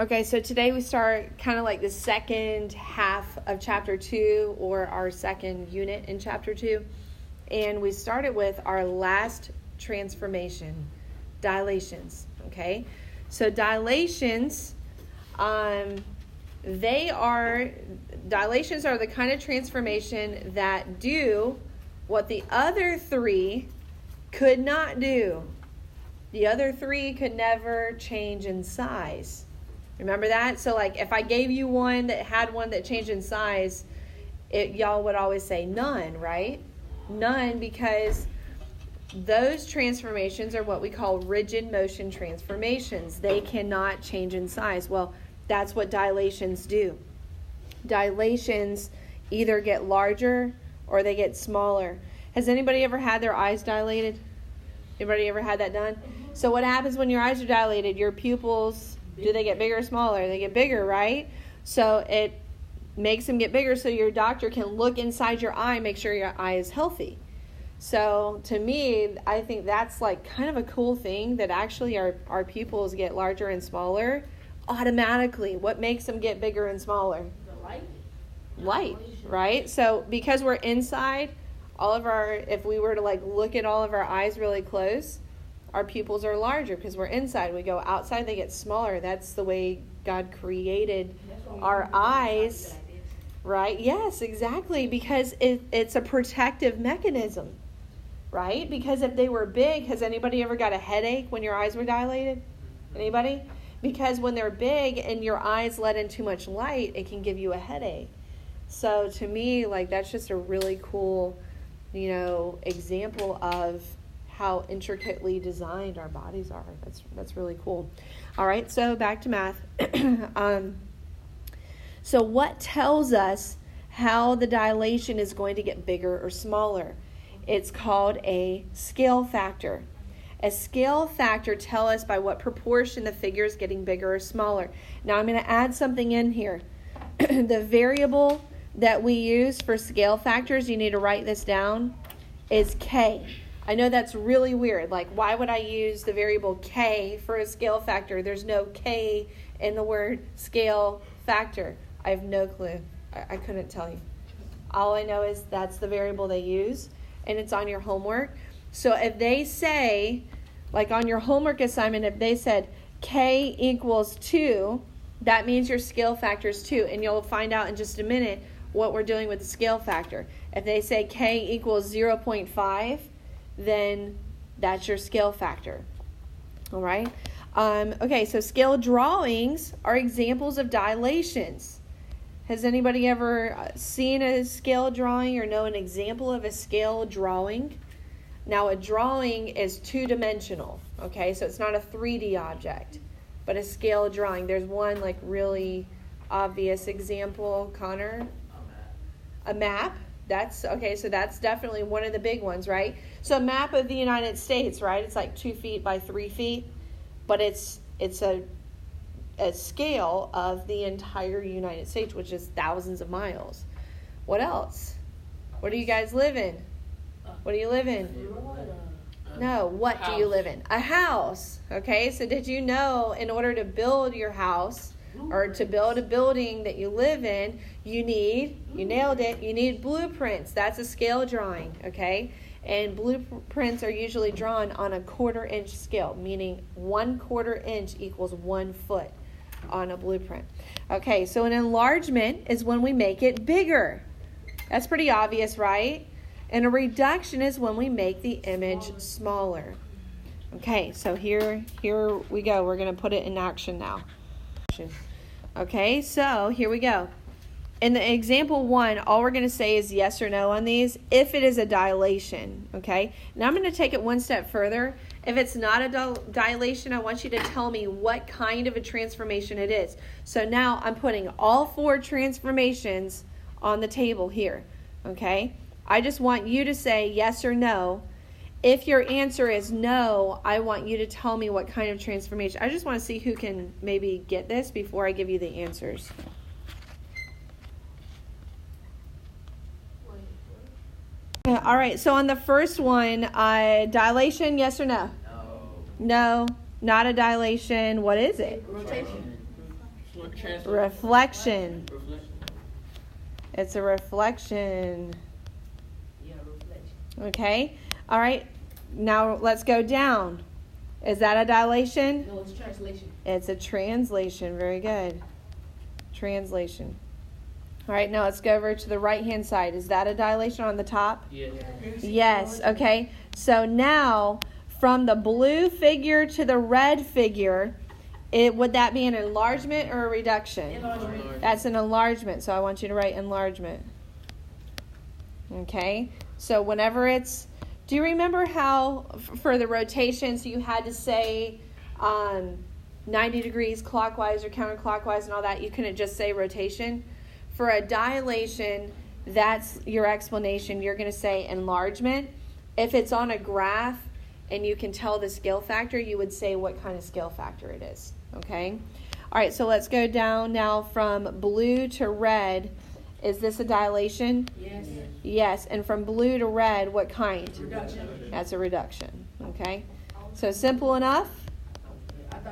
Okay, so today we start kind of like the second half of chapter 2, or our second unit in chapter 2. And we started with our last transformation, dilations. Okay, so dilations, dilations are the kind of transformation that do what the other three could not do. The other three could never change in size. Remember that? So like if I gave you one that had one that changed in size, y'all would always say none, right? None, because those transformations are what we call rigid motion transformations. They cannot change in size. Well, that's what dilations do. Dilations either get larger or they get smaller. Has anybody ever had their eyes dilated? Anybody ever had that done? So what happens when your eyes are dilated? Your pupils, do they get bigger or smaller? They get bigger, right? So it makes them get bigger so your doctor can look inside your eye, make sure your eye is healthy. So to me, I think that's like kind of a cool thing, that actually our pupils get larger and smaller automatically. What makes them get bigger and smaller? The light. Light, right? So because we're inside, if we were to like look at all of our eyes really close, our pupils are larger because we're inside. We go outside, they get smaller. That's the way God created our eyes, right? Yes, exactly, because it's a protective mechanism, right? Because if they were big, has anybody ever got a headache when your eyes were dilated? Anybody? Because when they're big and your eyes let in too much light, it can give you a headache. So to me, like, that's just a really cool, example of how intricately designed our bodies are. That's really cool. All right, so back to math. So what tells us how the dilation is going to get bigger or smaller? It's called a scale factor. A scale factor tells us by what proportion the figure is getting bigger or smaller. Now I'm going to add something in here. The variable that we use for scale factors, you need to write this down, is K. I know that's really weird. Like, why would I use the variable K for a scale factor? There's no K in the word scale factor. I have no clue. I couldn't tell you. All I know is that's the variable they use, and it's on your homework. So if they say, like on your homework assignment, if they said K equals 2, that means your scale factor is 2. And you'll find out in just a minute what we're doing with the scale factor. If they say K equals 0.5, then that's your scale factor. All right? Okay, so scale drawings are examples of dilations. Has anybody ever seen a scale drawing or know an example of a scale drawing? Now, a drawing is two-dimensional, okay? So it's not a 3D object, but a scale drawing. There's one like really obvious example, Connor. A map. That's okay. So that's definitely one of the big ones, right? So a map of the United States, right? It's like 2 feet by 3 feet, but it's a scale of the entire United States, which is thousands of miles. What else? What do you guys live in? What do you live in? No, what do you live in? A house. Okay, so did you know in order to build your house or to build a building that you live in, you nailed it, you need blueprints. That's a scale drawing, okay? And blueprints are usually drawn on a 1/4 inch scale, meaning 1/4 inch equals 1 foot on a blueprint. Okay, so an enlargement is when we make it bigger. That's pretty obvious, right? And a reduction is when we make the image smaller. Okay, so here we go. We're going to put it in action now. Okay, so here we go. In the example 1, all we're going to say is yes or no on these if it is a dilation, okay? Now I'm going to take it one step further. If it's not a dilation, I want you to tell me what kind of a transformation it is. So now I'm putting all 4 transformations on the table here, okay? I just want you to say yes or no. If your answer is no, I want you to tell me what kind of transformation. I just want to see who can maybe get this before I give you the answers. All right, so on the first one, dilation, yes or no? No. No, not a dilation. What is it? Rotation. Reflection. It's a reflection. Yeah, reflection. Okay. All right. Now let's go down. Is that a dilation? No, it's translation. It's a translation. Very good. Translation. All right. Now let's go over to the right-hand side. Is that a dilation on the top? Yes. Yes. Okay. So now from the blue figure to the red figure, would that be an enlargement or a reduction? Enlargement. That's an enlargement. So I want you to write enlargement. Okay. So whenever it's, do you remember how for the rotations you had to say 90 degrees clockwise or counterclockwise and all that? You couldn't just say rotation. For a dilation, that's your explanation. You're going to say enlargement. If it's on a graph and you can tell the scale factor, you would say what kind of scale factor it is. Okay? All right, so let's go down now from blue to red. Is this a dilation? Yes. Yes. And from blue to red, what kind? Reduction. That's a reduction. Okay? So simple enough?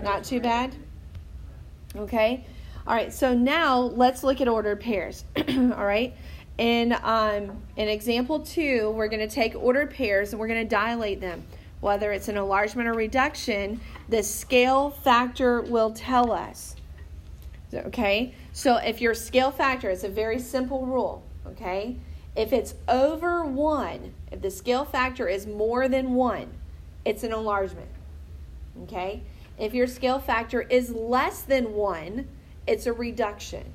Not too bad? Okay? All right, so now let's look at ordered pairs. All right? In example 2, we're going to take ordered pairs and we're going to dilate them. Whether it's an enlargement or reduction, the scale factor will tell us. Okay? So if your scale factor, it's a very simple rule. Okay? If it's over 1, if the scale factor is more than 1, it's an enlargement. Okay? If your scale factor is less than 1, it's a reduction.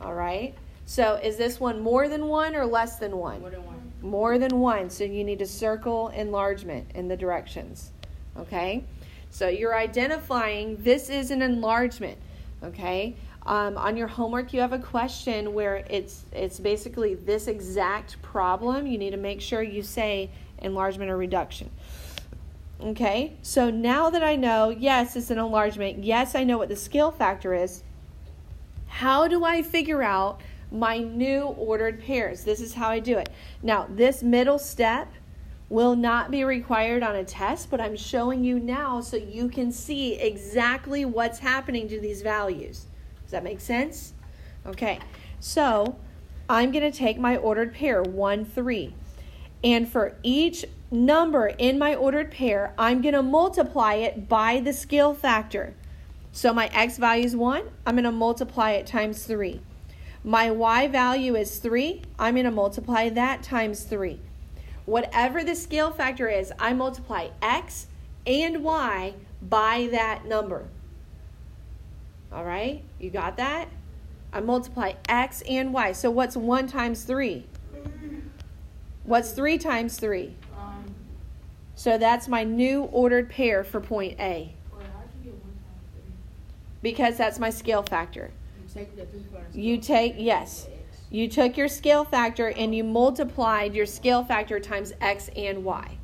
All right? So is this one more than 1 or less than 1? More than 1. More than 1. So you need to circle enlargement in the directions. Okay? So you're identifying this is an enlargement. Okay? On your homework, you have a question where it's basically this exact problem. You need to make sure you say enlargement or reduction. Okay? So now that I know, yes, it's an enlargement. Yes, I know what the scale factor is. How do I figure out my new ordered pairs? This is how I do it. Now, this middle step will not be required on a test, but I'm showing you now so you can see exactly what's happening to these values. Does that make sense? Okay, so I'm going to take my ordered pair, 1, 3. And for each number in my ordered pair, I'm going to multiply it by the scale factor. So my x value is 1. I'm going to multiply it times 3. My y value is 3. I'm going to multiply that times 3. Whatever the scale factor is, I multiply x and y by that number. All right? You got that? I multiply x and y. So what's 1 times 3? What's 3 times 3? So that's my new ordered pair for point A. Because that's my scale factor. You took your scale factor and you multiplied your scale factor times x and y.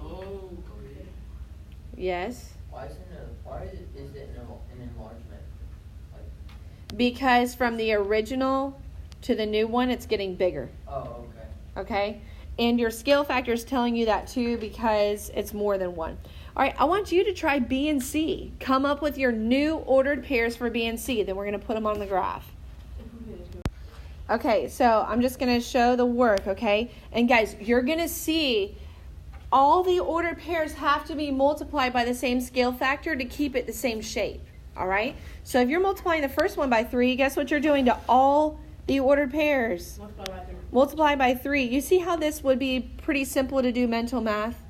Oh, okay. Yes? Why is it an enlargement? Because from the original to the new one, it's getting bigger. Oh, okay. Okay? And your scale factor is telling you that too because it's more than 1. All right, I want you to try B and C. Come up with your new ordered pairs for B and C. Then we're going to put them on the graph. Okay, so I'm just going to show the work, okay? And guys, you're going to see all the ordered pairs have to be multiplied by the same scale factor to keep it the same shape, all right? So if you're multiplying the first one by 3, guess what you're doing to all the ordered pairs? Multiply by 3. You see how this would be pretty simple to do mental math?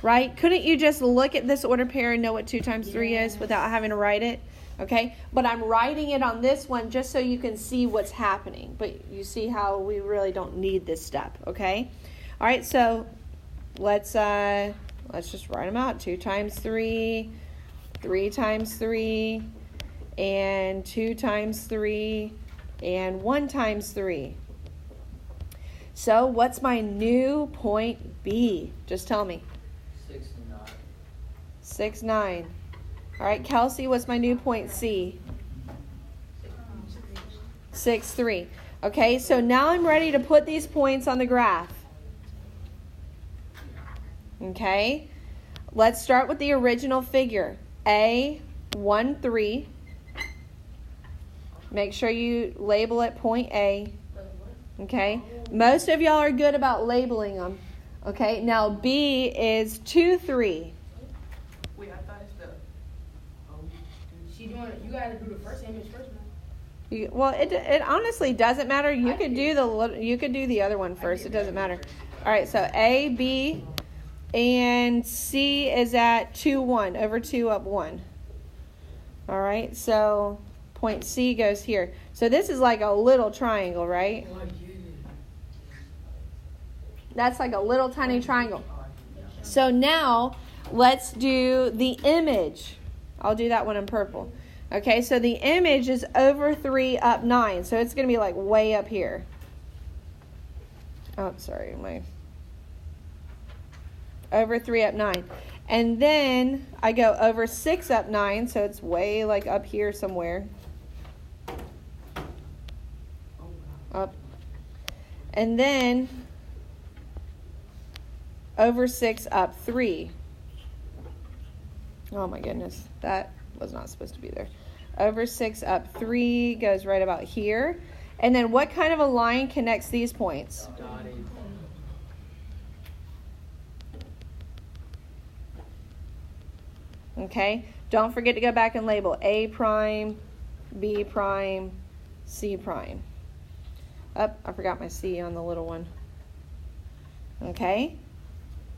Right? Couldn't you just look at this ordered pair and know what 2 times 3 is without having to write it? Okay? But I'm writing it on this one just so you can see what's happening. But you see how we really don't need this step. Okay? All right, so let's just write them out. 2 times 3, 3 times 3, and 2 times 3, and 1 times 3. So what's my new point B? Just tell me. 6 and 9. 6, 9. All right, Kelsey, what's my new point C? 6, 3. Okay, so now I'm ready to put these points on the graph. Okay, let's start with the original figure. A, 1, 3. Make sure you label it point A. Okay? Most of y'all are good about labeling them. Okay? Now B is 2, 3. Wait, I thought it's the. Oh, She doing. You gotta do the first image first, man. Well, it honestly doesn't matter. You could do the other one first. It doesn't matter. All right, so A, B, and C is at 2, 1. Over 2, up 1. All right, so point C goes here. So this is like a little triangle, right? That's like a little tiny triangle. So now let's do the image. I'll do that one in purple. Okay, so the image is over 3, up 9. So it's going to be like way up here. Oh, sorry. Over 3, up 9. And then I go over 6, up 9. So it's way like up here somewhere. Up. And then over 6, up 3. Oh my goodness. That was not supposed to be there. Over 6, up 3 goes right about here. And then what kind of a line connects these points? Dotted. Okay. Don't forget to go back and label A prime, B prime, C prime. Oh, I forgot my C on the little one. Okay.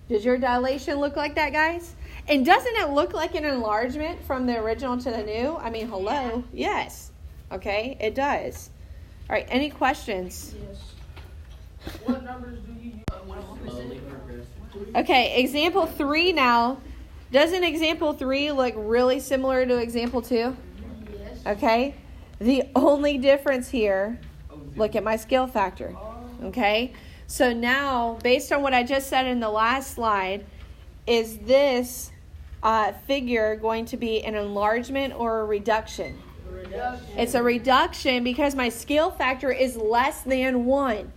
Does your dilation look like that, guys? And doesn't it look like an enlargement from the original to the new? I mean, hello? Yes. Okay, it does. All right, any questions? yes. What numbers do you use? Slowly progressing. Okay, example 3 now. Doesn't example 3 look really similar to example 2? Yes. Okay. The only difference here, look at my scale factor. Okay. So now, based on what I just said in the last slide, is this figure going to be an enlargement or a reduction? Reduction. It's a reduction because my scale factor is less than 1.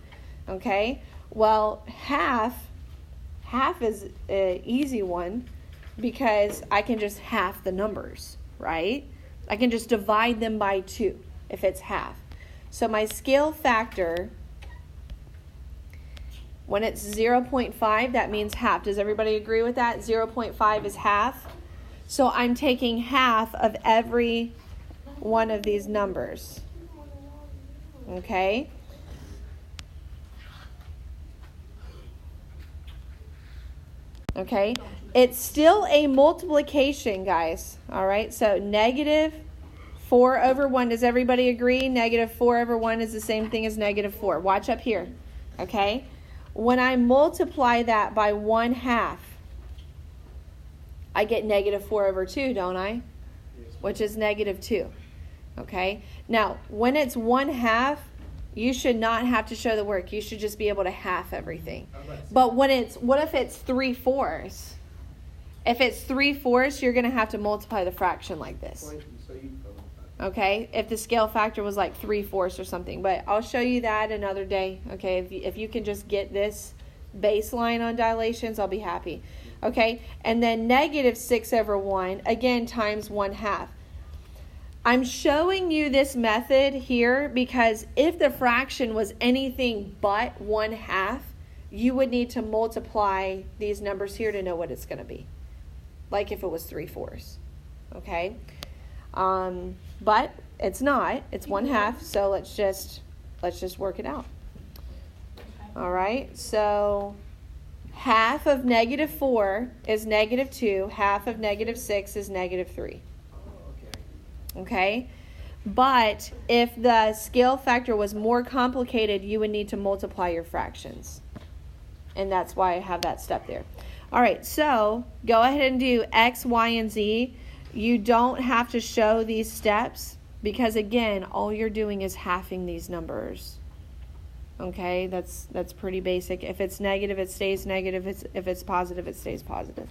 Okay? Well, half is an easy one because I can just half the numbers, right? I can just divide them by 2 if it's half. So my scale factor, when it's 0.5, that means half. Does everybody agree with that? 0.5 is half. So I'm taking half of every one of these numbers. Okay? Okay? It's still a multiplication, guys. All right? So negative 4 over 1. Does everybody agree? Negative 4 over 1 is the same thing as negative 4. Watch up here. Okay? When I multiply that by 1/2, I get negative 4 over 2, don't I? Which is negative 2. Okay? Now, when it's 1/2, you should not have to show the work. You should just be able to half everything. But what if it's 3/4? If it's 3/4, you're going to have to multiply the fraction like this. Okay? If the scale factor was like 3/4 or something. But I'll show you that another day. Okay? If you can just get this baseline on dilations, I'll be happy. Okay? And then negative 6 over 1, again, times 1/2. I'm showing you this method here because if the fraction was anything but 1/2, you would need to multiply these numbers here to know what it's going to be. Like if it was 3/4. Okay? But it's not. It's 1/2, so let's just work it out. All right? So half of negative 4 is negative 2. Half of negative 6 is negative 3. Okay? But if the scale factor was more complicated, you would need to multiply your fractions. And that's why I have that step there. All right, so go ahead and do X, Y, and Z. You don't have to show these steps because, again, all you're doing is halving these numbers. Okay, that's pretty basic. If it's negative, it stays negative. If it's positive, it stays positive.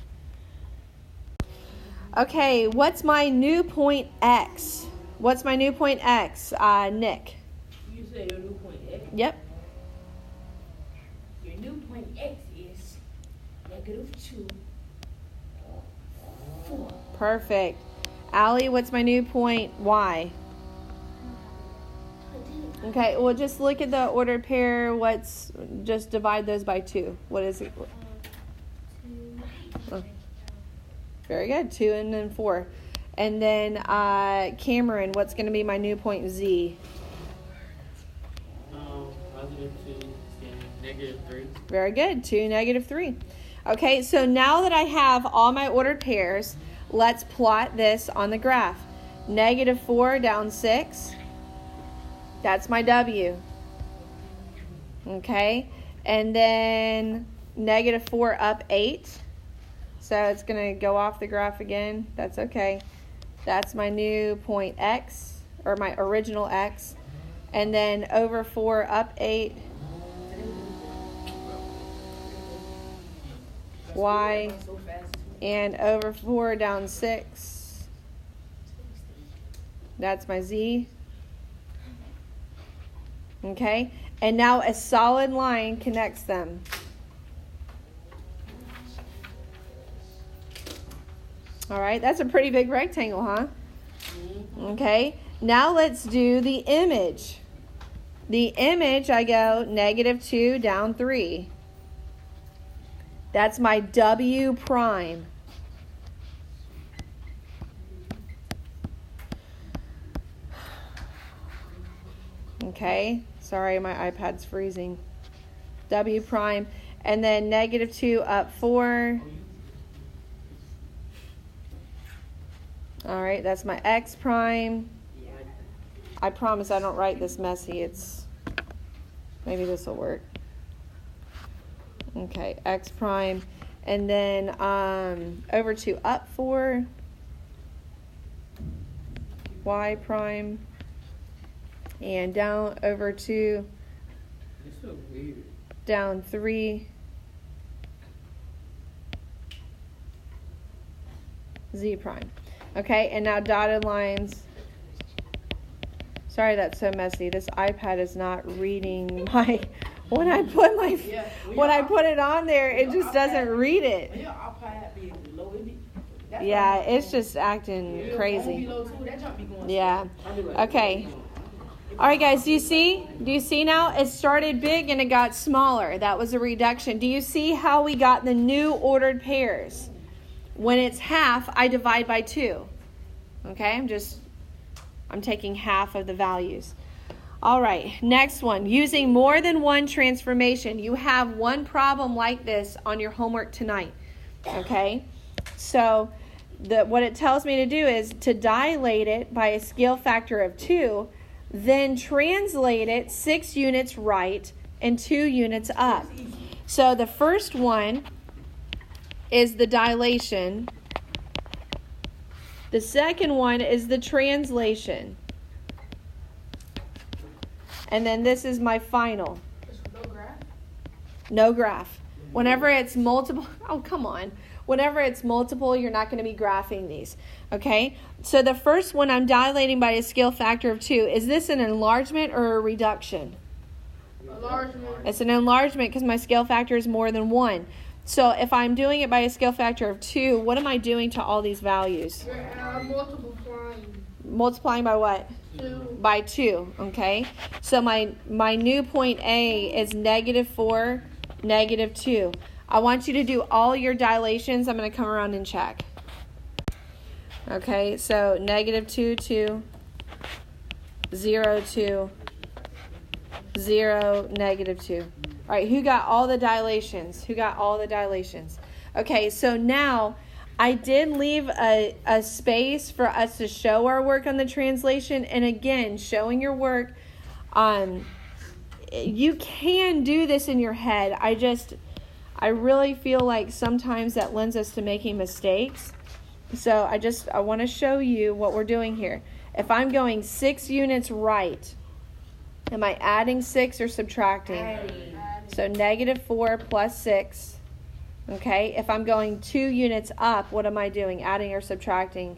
Okay, what's my new point X? What's my new point X, Nick? You say your new point X. Yep. Your new point X is negative 2, 4. Perfect. Allie, what's my new point Y? Okay, well, just look at the ordered pair. Just divide those by 2. What is it? 2. Oh. Very good. 2 and then 4. And then Cameron, what's going to be my new point Z? Positive 2 and negative 3. Very good. 2, negative 3. Okay, so now that I have all my ordered pairs, let's plot this on the graph. Negative 4 down 6. That's my W. Okay, and then negative 4 up 8. So it's going to go off the graph again. That's okay. That's my new point X, or my original X. And then over 4 up 8. Y. And over 4 down 6. That's my Z. Okay. And now a solid line connects them. All right, that's a pretty big rectangle, huh? Okay, now let's do the image. The image, I go negative 2 down 3. That's my W prime. Okay, sorry, my iPad's freezing. W prime. And then negative 2 up 4. All right, that's my X prime. I promise I don't write this messy. Maybe this will work. Okay, X prime. And then over to up 4. Y prime. And down over to It's so weird. down 3. Z prime. Okay, and now dotted lines. Sorry that's so messy. This iPad is not reading my when I put it on there, it just doesn't read it. Yeah, it's just acting crazy. Yeah. Okay. All right, guys, do you see? Do you see now? It started big and it got smaller. That was a reduction. Do you see how we got the new ordered pairs? When it's half, I divide by 2. Okay, I'm taking half of the values. All right, next one. Using more than one transformation. You have one problem like this on your homework tonight. Okay, so what it tells me to do is to dilate it by a scale factor of 2, then translate it 6 units right and 2 units up. So the first one is the dilation. The second one is the translation. And then this is my final. No graph? No graph. Whenever it's multiple, oh, come on. Whenever it's multiple, you're not going to be graphing these. Okay? So the first one I'm dilating by a scale factor of 2. Is this an enlargement or a reduction? Enlargement. It's an enlargement because my scale factor is more than 1. So if I'm doing it by a scale factor of 2, what am I doing to all these values? You're multiplying. Multiplying by what? 2. By 2, okay? So my new point A is negative 4, negative 2. I want you to do all your dilations. I'm going to come around and check. Okay, so negative 2, 2, 0, 2, 0, negative 2. All right, who got all the dilations? Who got all the dilations? Okay, so now I did leave a space for us to show our work on the translation. And again, showing your work, you can do this in your head. I really feel like sometimes that lends us to making mistakes. So I want to show you what we're doing here. If I'm going 6 units right, am I adding 6 or subtracting? Adding. So negative 4 plus 6. Okay, if I'm going 2 units up, what am I doing? Adding or subtracting?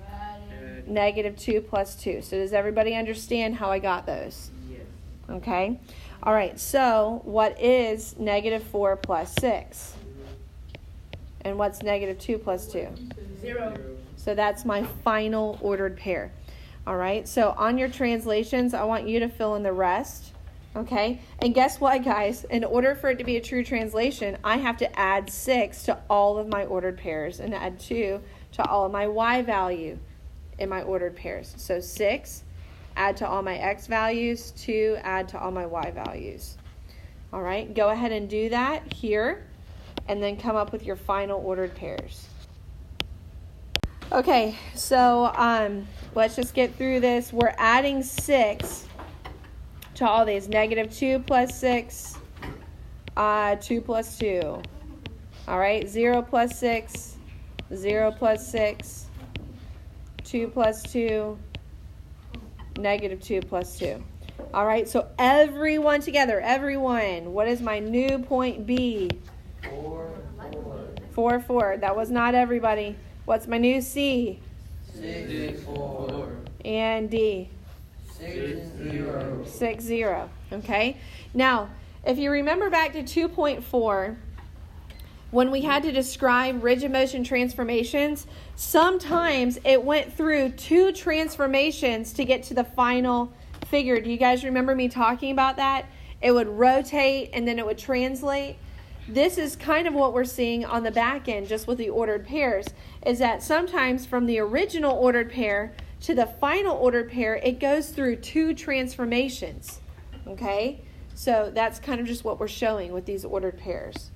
Negative 2 plus 2. So does everybody understand how I got those? Yes. Okay. All right, so what is negative 4 plus 6? And what's negative 2 plus 2? 0. So that's my final ordered pair. All right, so on your translations, I want you to fill in the rest. Okay, and guess what, guys? In order for it to be a true translation, I have to add 6 to all of my ordered pairs and add 2 to all of my y value in my ordered pairs. So 6, add to all my x values, 2, add to all my y values. All right, go ahead and do that here, and then come up with your final ordered pairs. Okay, so let's just get through this. We're adding 6 to all these. -2 plus 6, 2 plus 2. All right, 0 plus 6, 0 plus 6, 2 plus 2, -2 plus 2. All right, so everyone together, everyone, what is my new point B? 4, 4. That was not everybody. What's my new C? 6, 4. And D? 6, 0. 6, 0. Okay? Now, if you remember back to 2.4, when we had to describe rigid motion transformations, sometimes it went through 2 transformations to get to the final figure. Do you guys remember me talking about that? It would rotate and then it would translate. This is kind of what we're seeing on the back end just with the ordered pairs, is that sometimes from the original ordered pair to the final ordered pair, it goes through 2 transformations. Okay? So that's kind of just what we're showing with these ordered pairs.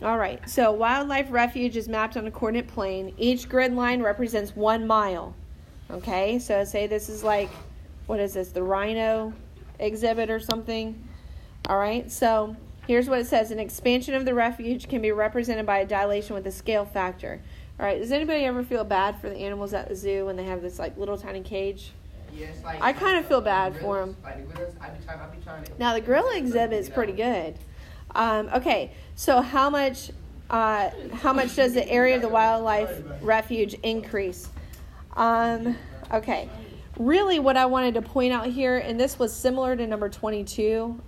All right, so wildlife refuge is mapped on a coordinate plane. Each grid line represents 1 mile. Okay, so say this is like, what is this, the rhino exhibit or something? All right, so here's what it says. An expansion of the refuge can be represented by a dilation with a scale factor. All right, does anybody ever feel bad for the animals at the zoo when they have this like little tiny cage? Yes, like, I kind of feel bad for them. Like the gorillas, I be trying to. Now the gorilla exhibit is pretty good. Okay, so how much does the area of the wildlife refuge increase? Okay, really what I wanted to point out here, and this was similar to number 22,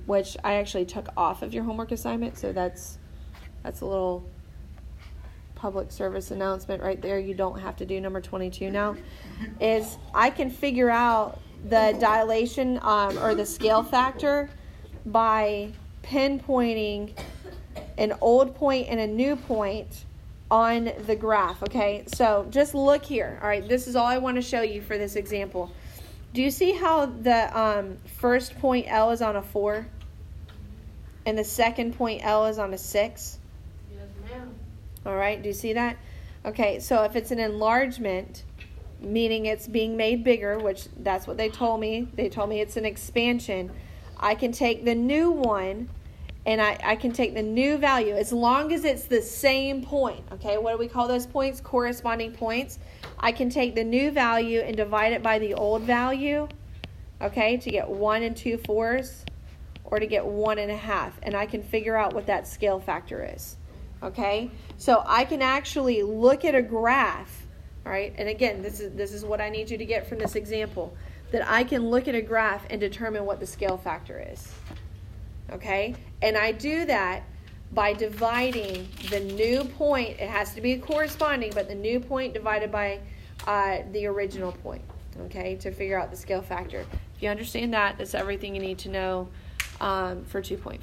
which I actually took off of your homework assignment, so that's a little public service announcement right there. You don't have to do number 22 now. Is I can figure out the dilation or the scale factor by pinpointing an old point and a new point on the graph. Okay, so just look here. All right, this is all I want to show you for this example. Do you see how the first point L is on a 4 and the second point L is on a 6? Yes, ma'am. All right, do you see that? Okay, so if it's an enlargement, meaning it's being made bigger, which that's what they told me. They told me it's an expansion. I can take the new one and I can take the new value as long as it's the same point. Okay, what do we call those points? Corresponding points. I can take the new value and divide it by the old value, okay, to get 1 and 2 fours or to get 1 1/2. And I can figure out what that scale factor is. Okay, so I can actually look at a graph, all right, and again, this is what I need you to get from this example, that I can look at a graph and determine what the scale factor is. Okay, and I do that by dividing the new point. It has to be corresponding, but the new point divided by the original point, okay, to figure out the scale factor. If you understand that, that's everything you need to know for 2.5.